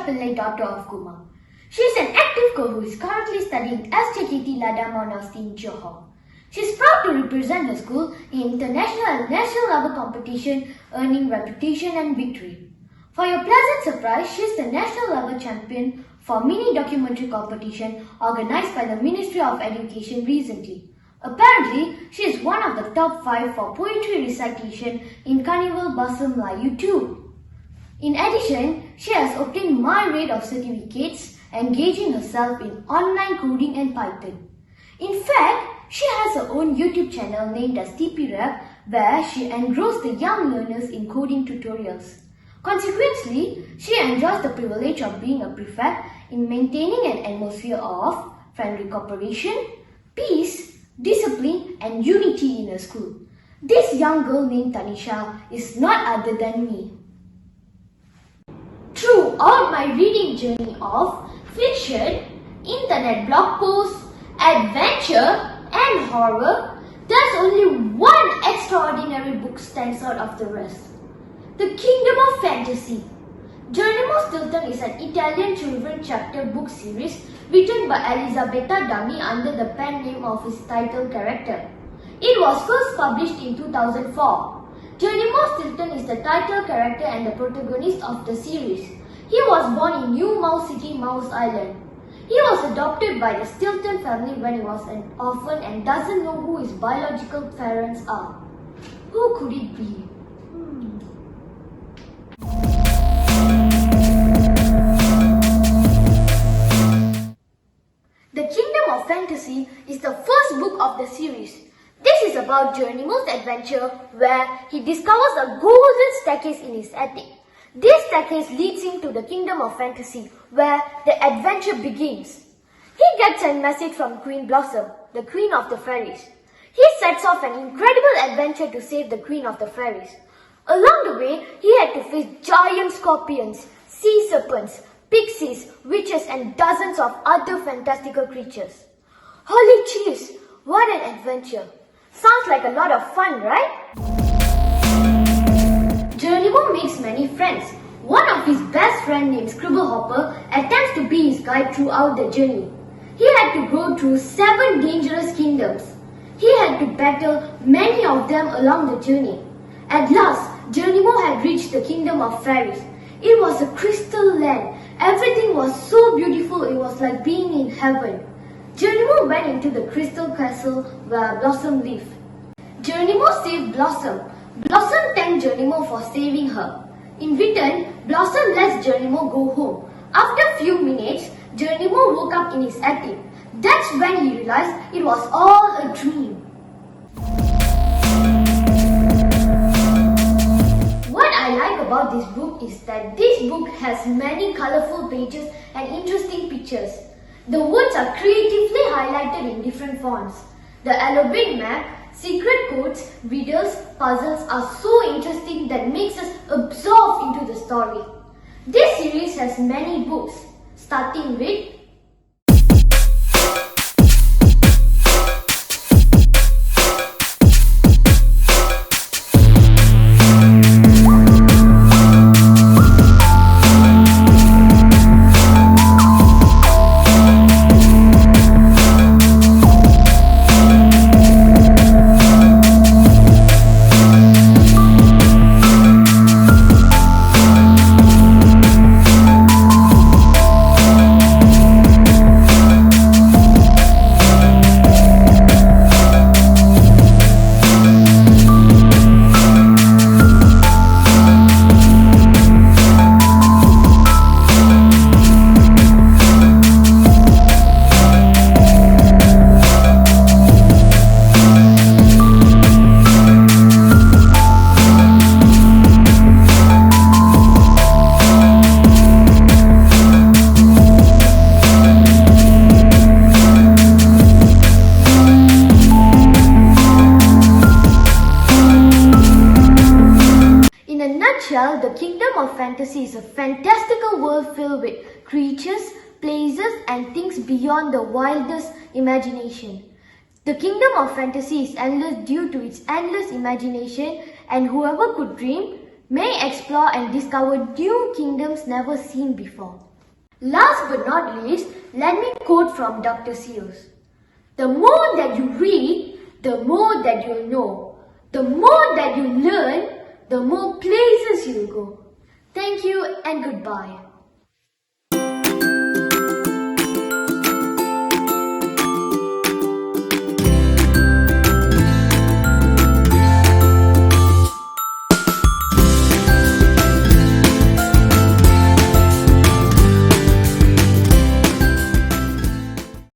Pillai, daughter of Kumar. She is an active girl who is currently studying SJKT LADANG University in Johor. She is proud to represent her school in international and national level competition, earning reputation and victory. For your pleasant surprise, she is the national level champion for mini documentary competition organized by the Ministry of Education recently. Apparently, she is one of the top 5 for poetry recitation in Carnival Blossom Melayu too. In addition, she has obtained my rate of certificates, engaging herself in online coding and Python. In fact, she has her own YouTube channel named as TP Rap, where she enrolls the young learners in coding tutorials. Consequently, she enjoys the privilege of being a prefect in maintaining an atmosphere of friendly cooperation, peace, discipline and unity in her school. This young girl named Tanisa is not other than me. Throughout my reading journey of fiction, internet blog posts, adventure and horror, there's only one extraordinary book stands out of the rest. The Kingdom of Fantasy. Geronimo Stilton is an Italian children's chapter book series written by Elisabetta Dummy under the pen name of his title character. It was first published in 2004. Geronimo Stilton is the title character and the protagonist of the series. He was born in New Mouse City, Mouse Island. He was adopted by the Stilton family when he was an orphan and doesn't know who his biological parents are. Who could it be? The Kingdom of Fantasy is the first book of the series. This is about Geronimo's adventure where he discovers a golden staircase in his attic. This staircase leads him to the Kingdom of Fantasy where the adventure begins. He gets a message from Queen Blossom, the Queen of the Fairies. He sets off an incredible adventure to save the Queen of the Fairies. Along the way, he had to face giant scorpions, sea serpents, pixies, witches and dozens of other fantastical creatures. Holy cheese, what an adventure! Sounds like a lot of fun, right? Geronimo makes many friends. One of his best friends named Scribblehopper attempts to be his guide throughout the journey. He had to go through 7 dangerous kingdoms. He had to battle many of them along the journey. At last, Geronimo had reached the Kingdom of Fairies. It was a crystal land. Everything was so beautiful, it was like being in heaven. Geronimo went into the crystal castle where Blossom lived. Geronimo saved Blossom. Blossom thanked Geronimo for saving her. In return, Blossom lets Geronimo go home. After a few minutes, Geronimo woke up in his attic. That's when he realized it was all a dream. What I like about this book is that this book has many colorful pages and interesting pictures. The words are creatively highlighted in different fonts. The elaborate map, secret codes, riddles, puzzles are so interesting that makes us absorb into the story. This series has many books, starting with The Kingdom of Fantasy is a fantastical world filled with creatures, places and things beyond the wildest imagination. The Kingdom of Fantasy is endless due to its endless imagination, and whoever could dream may explore and discover new kingdoms never seen before. Last but not least, let me quote from Dr. Seuss. The more that you read, the more that you know. The more that you learn, the more places you'll go. Thank you and goodbye.